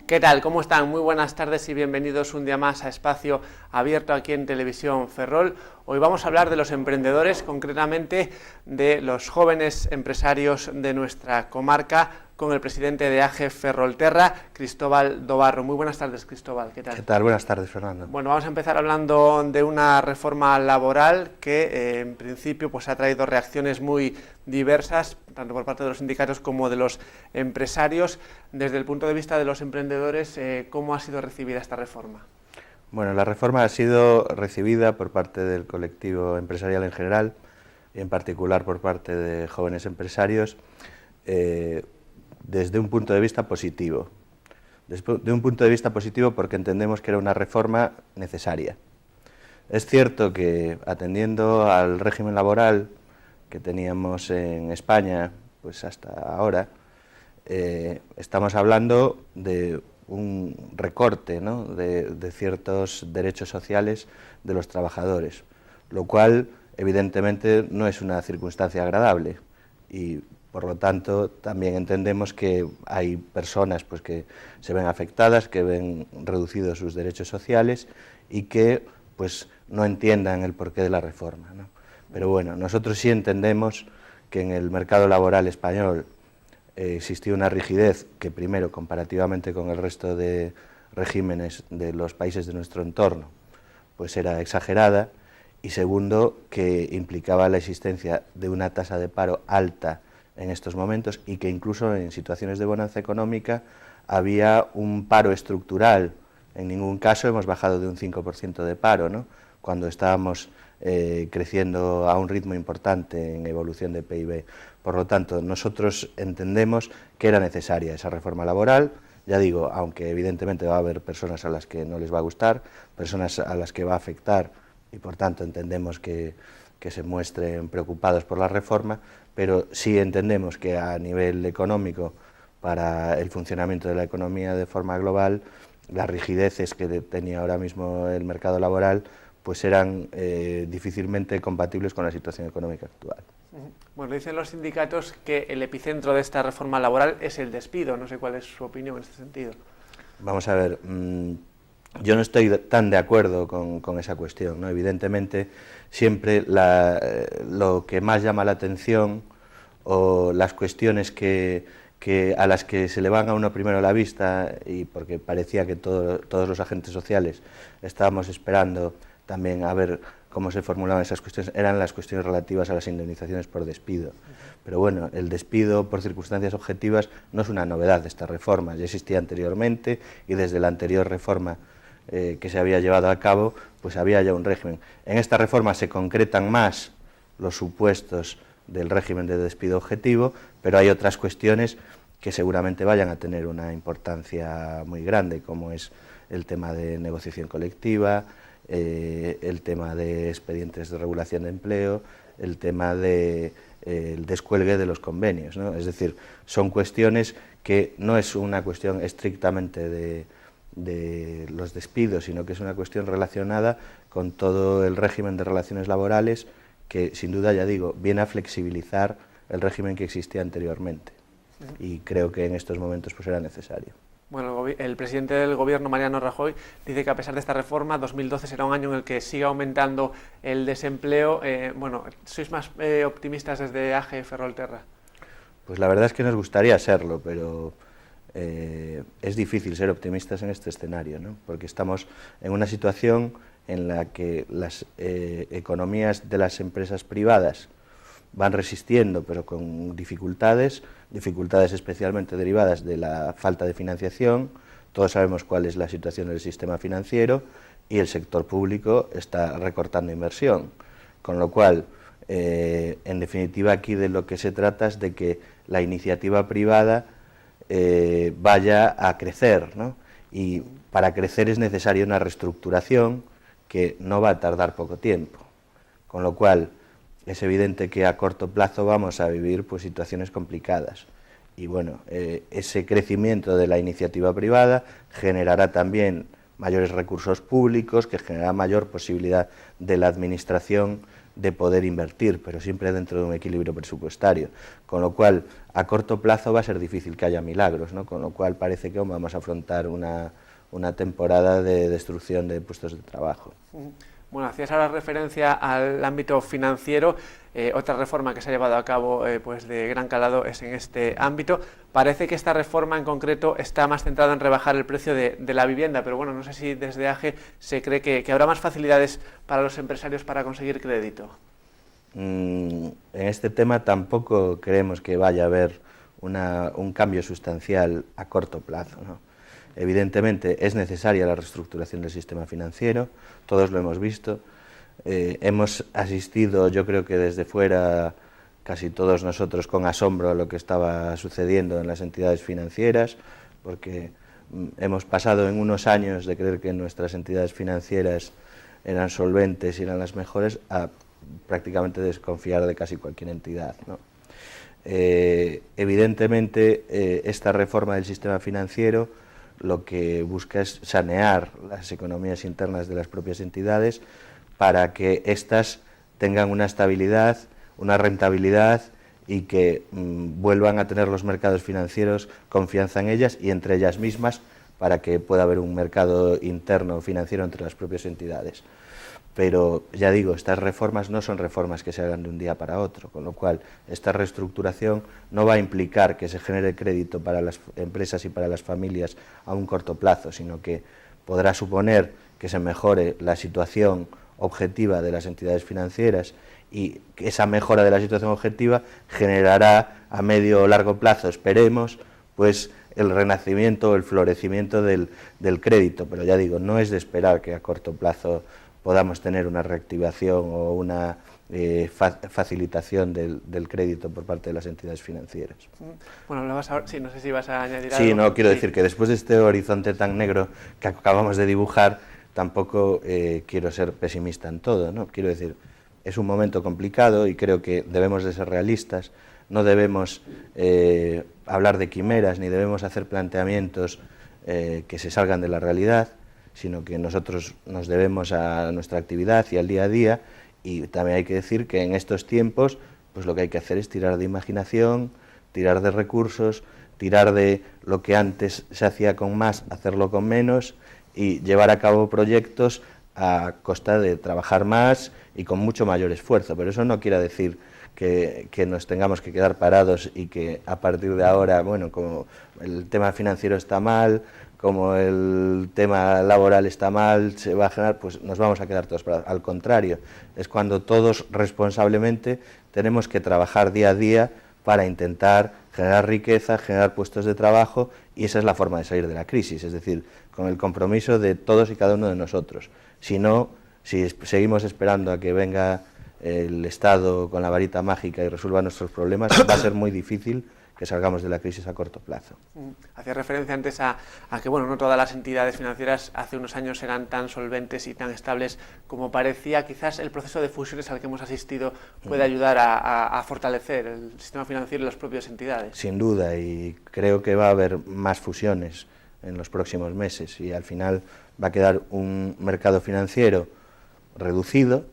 ¿Qué tal? ¿Cómo están? Muy buenas tardes y bienvenidos un día más a Espacio Abierto aquí en Televisión Ferrol. Hoy vamos a hablar de los emprendedores, concretamente de los jóvenes empresarios de nuestra comarca, con el presidente de AGE Ferrolterra, Cristóbal Dobarro. Muy buenas tardes, Cristóbal. ¿Qué tal? ¿Qué tal? Buenas tardes, Fernando. Bueno, vamos a empezar hablando de una reforma laboral que en principio pues, ha traído reacciones muy diversas, tanto por parte de los sindicatos como de los empresarios. Desde el punto de vista de los emprendedores, ¿cómo ha sido recibida esta reforma? Bueno, la reforma ha sido recibida por parte del colectivo empresarial en general y en particular por parte de jóvenes empresarios desde un punto de vista positivo. De un punto de vista positivo porque entendemos que era una reforma necesaria. Es cierto que atendiendo al régimen laboral que teníamos en España pues hasta ahora, estamos hablando de un recorte, ¿no?, de ciertos derechos sociales de los trabajadores, lo cual evidentemente no es una circunstancia agradable y por lo tanto también entendemos que hay personas pues, que se ven afectadas, que ven reducidos sus derechos sociales y que pues, no entiendan el porqué de la reforma, ¿no? Pero bueno, nosotros sí entendemos que en el mercado laboral español existía una rigidez que primero, comparativamente con el resto de regímenes de los países de nuestro entorno, pues era exagerada, y segundo, que implicaba la existencia de una tasa de paro alta en estos momentos y que incluso en situaciones de bonanza económica había un paro estructural. En ningún caso hemos bajado de un 5% de paro, ¿no?, cuando estábamos creciendo a un ritmo importante en evolución de PIB. Por lo tanto, nosotros entendemos que era necesaria esa reforma laboral. Ya digo, aunque evidentemente va a haber personas a las que no les va a gustar, personas a las que va a afectar y por tanto entendemos que se muestren preocupados por la reforma, pero sí entendemos que a nivel económico, para el funcionamiento de la economía de forma global, las rigideces que tenía ahora mismo el mercado laboral pues eran difícilmente compatibles con la situación económica actual. Bueno, dicen los sindicatos que el epicentro de esta reforma laboral es el despido. No sé cuál es su opinión en este sentido. Vamos a ver, yo no estoy tan de acuerdo con esa cuestión, ¿no? Evidentemente, siempre lo que más llama la atención o las cuestiones a las que se le van a uno primero a la vista, y porque parecía que todos los agentes sociales estábamos esperando también a ver cómo se formulaban esas cuestiones, eran las cuestiones relativas a las indemnizaciones por despido. Pero bueno, el despido por circunstancias objetivas no es una novedad de esta reforma, ya existía anteriormente y desde la anterior reforma que se había llevado a cabo, pues había ya un régimen. En esta reforma se concretan más los supuestos del régimen de despido objetivo, pero hay otras cuestiones que seguramente vayan a tener una importancia muy grande, como es el tema de negociación colectiva, el tema de expedientes de regulación de empleo, el tema del descuelgue de los convenios, ¿no? Es decir, son cuestiones que no es una cuestión estrictamente de los despidos, sino que es una cuestión relacionada con todo el régimen de relaciones laborales que, sin duda, ya digo, viene a flexibilizar el régimen que existía anteriormente. Y creo que en estos momentos pues era necesario. Bueno, el presidente del Gobierno, Mariano Rajoy, dice que a pesar de esta reforma, 2012 será un año en el que siga aumentando el desempleo. Bueno, ¿sois más optimistas desde AGE Ferrolterra? Pues la verdad es que nos gustaría serlo, pero es difícil ser optimistas en este escenario, ¿no? Porque estamos en una situación en la que las economías de las empresas privadas van resistiendo, pero con dificultades especialmente derivadas de la falta de financiación. Todos sabemos cuál es la situación del sistema financiero y el sector público está recortando inversión, con lo cual, en definitiva, aquí de lo que se trata es de que la iniciativa privada vaya a crecer, ¿no? Y para crecer es necesaria una reestructuración que no va a tardar poco tiempo, con lo cual es evidente que a corto plazo vamos a vivir pues, situaciones complicadas. Y bueno, ese crecimiento de la iniciativa privada generará también mayores recursos públicos, que generará mayor posibilidad de la administración de poder invertir, pero siempre dentro de un equilibrio presupuestario, con lo cual a corto plazo va a ser difícil que haya milagros, ¿no? Con lo cual parece que vamos a afrontar una temporada de destrucción de puestos de trabajo. Bueno, hacías ahora referencia al ámbito financiero. Otra reforma que se ha llevado a cabo pues de gran calado es en este ámbito. Parece que esta reforma en concreto está más centrada en rebajar el precio de la vivienda, pero bueno, no sé si desde AGE se cree que habrá más facilidades para los empresarios para conseguir crédito. En este tema tampoco creemos que vaya a haber un cambio sustancial a corto plazo, ¿no? Evidentemente es necesaria la reestructuración del sistema financiero, todos lo hemos visto, hemos asistido, yo creo que desde fuera, casi todos nosotros, con asombro a lo que estaba sucediendo en las entidades financieras, porque hemos pasado en unos años de creer que nuestras entidades financieras eran solventes y eran las mejores, a prácticamente desconfiar de casi cualquier entidad, ¿no? Evidentemente, esta reforma del sistema financiero lo que busca es sanear las economías internas de las propias entidades para que éstas tengan una estabilidad, una rentabilidad y que vuelvan a tener los mercados financieros confianza en ellas y entre ellas mismas para que pueda haber un mercado interno financiero entre las propias entidades. Pero, ya digo, estas reformas no son reformas que se hagan de un día para otro, con lo cual esta reestructuración no va a implicar que se genere crédito para las empresas y para las familias a un corto plazo, sino que podrá suponer que se mejore la situación objetiva de las entidades financieras y que esa mejora de la situación objetiva generará a medio o largo plazo, esperemos, pues el renacimiento o el florecimiento del crédito, pero ya digo, no es de esperar que a corto plazo podamos tener una reactivación o una facilitación del crédito por parte de las entidades financieras. Bueno, hablabas ahora, sí, no sé si vas a añadir algo. Sí, no, quiero decir que después de este horizonte tan negro que acabamos de dibujar, tampoco quiero ser pesimista en todo, ¿no? Quiero decir, es un momento complicado y creo que debemos de ser realistas, no debemos hablar de quimeras ni debemos hacer planteamientos que se salgan de la realidad, sino que nosotros nos debemos a nuestra actividad y al día a día, y también hay que decir que en estos tiempos pues lo que hay que hacer es tirar de imaginación, tirar de recursos, tirar de lo que antes se hacía con más, hacerlo con menos y llevar a cabo proyectos a costa de trabajar más y con mucho mayor esfuerzo, pero eso no quiere decir que nos tengamos que quedar parados y que a partir de ahora, bueno, como el tema financiero está mal, como el tema laboral está mal, se va a generar, pues nos vamos a quedar todos parados. Al contrario, es cuando todos responsablemente tenemos que trabajar día a día para intentar generar riqueza, generar puestos de trabajo, y esa es la forma de salir de la crisis, es decir, con el compromiso de todos y cada uno de nosotros. Si no, si seguimos esperando a que venga el Estado con la varita mágica y resuelva nuestros problemas, va a ser muy difícil que salgamos de la crisis a corto plazo. Hacía referencia antes a que bueno, no todas las entidades financieras hace unos años eran tan solventes y tan estables como parecía. Quizás el proceso de fusiones al que hemos asistido puede ayudar a fortalecer el sistema financiero y las propias entidades. Sin duda, y creo que va a haber más fusiones en los próximos meses y al final va a quedar un mercado financiero reducido,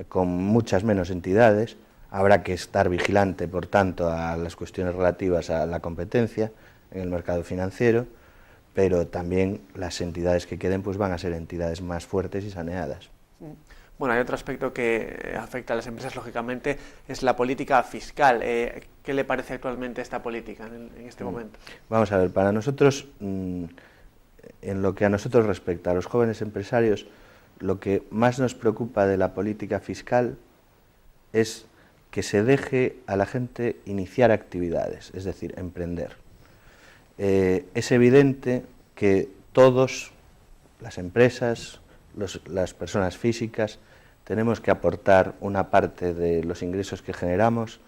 con muchas menos entidades. Habrá que estar vigilante, por tanto, a las cuestiones relativas a la competencia en el mercado financiero, pero también las entidades que queden pues van a ser entidades más fuertes y saneadas. Bueno, hay otro aspecto que afecta a las empresas, lógicamente, es la política fiscal. ¿Qué le parece actualmente esta política en este momento? Vamos a ver, para nosotros, en lo que a nosotros respecta, a los jóvenes empresarios, lo que más nos preocupa de la política fiscal es que se deje a la gente iniciar actividades, es decir, emprender. Es evidente que todos, las empresas, las personas físicas, tenemos que aportar una parte de los ingresos que generamos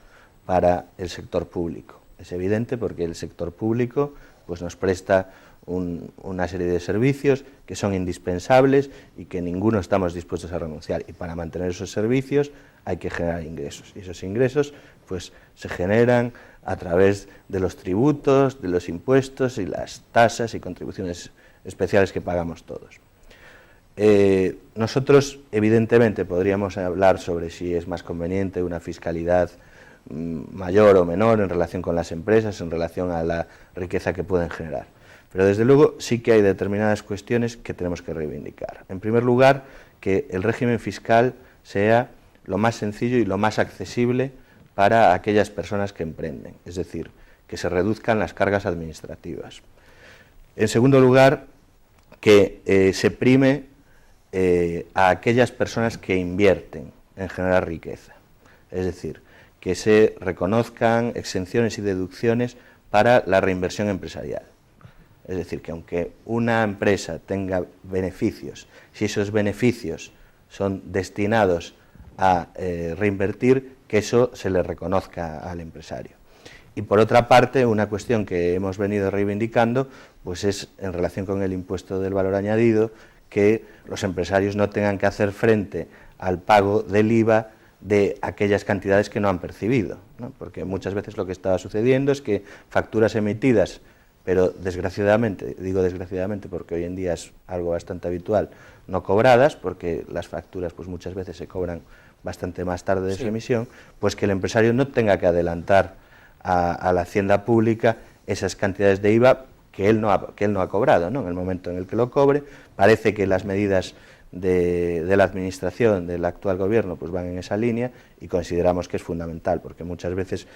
para el sector público. Es evidente porque el sector público pues, nos presta una serie de servicios que son indispensables y que ninguno estamos dispuestos a renunciar. Y para mantener esos servicios hay que generar ingresos. Y esos ingresos pues, se generan a través de los tributos, de los impuestos y las tasas y contribuciones especiales que pagamos todos. nosotros evidentemente podríamos hablar sobre si es más conveniente una fiscalidad mayor o menor en relación con las empresas, en relación a la riqueza que pueden generar. Pero desde luego sí que hay determinadas cuestiones que tenemos que reivindicar. En primer lugar, que el régimen fiscal sea lo más sencillo y lo más accesible para aquellas personas que emprenden, es decir, que se reduzcan las cargas administrativas. En segundo lugar, que se prime a aquellas personas que invierten en generar riqueza, es decir, que se reconozcan exenciones y deducciones para la reinversión empresarial. Es decir, que aunque una empresa tenga beneficios, si esos beneficios son destinados a reinvertir, que eso se le reconozca al empresario. Y por otra parte, una cuestión que hemos venido reivindicando, pues es en relación con el impuesto del valor añadido, que los empresarios no tengan que hacer frente al pago del IVA de aquellas cantidades que no han percibido, ¿no? Porque muchas veces lo que estaba sucediendo es que facturas emitidas, pero desgraciadamente, digo desgraciadamente porque hoy en día es algo bastante habitual, no cobradas, porque las facturas pues muchas veces se cobran bastante más tarde de su emisión, pues que el empresario no tenga que adelantar a la hacienda pública esas cantidades de IVA que él no ha cobrado, ¿no? En el momento en el que lo cobre, parece que las medidas de la administración del actual gobierno pues van en esa línea y consideramos que es fundamental, porque muchas veces,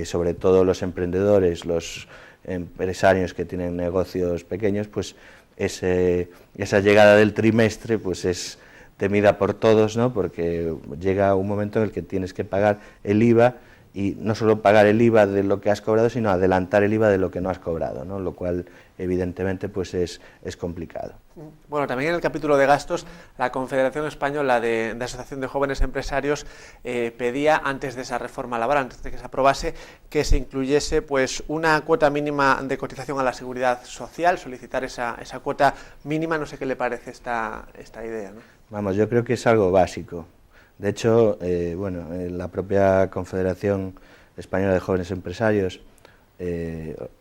sobre todo los emprendedores, los empresarios que tienen negocios pequeños, pues esa llegada del trimestre pues es temida por todos, ¿no? Porque llega un momento en el que tienes que pagar el IVA, y no solo pagar el IVA de lo que has cobrado, sino adelantar el IVA de lo que no has cobrado, ¿no? Lo cual evidentemente pues es complicado. Bueno, también en el capítulo de gastos, la Confederación Española de Asociación de Jóvenes Empresarios pedía, antes de esa reforma laboral, antes de que se aprobase, que se incluyese pues una cuota mínima de cotización a la Seguridad Social, solicitar esa cuota mínima. No sé qué le parece esta idea, ¿no? Vamos, yo creo que es algo básico. De hecho, la propia Confederación Española de Jóvenes Empresarios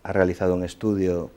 ha realizado un estudio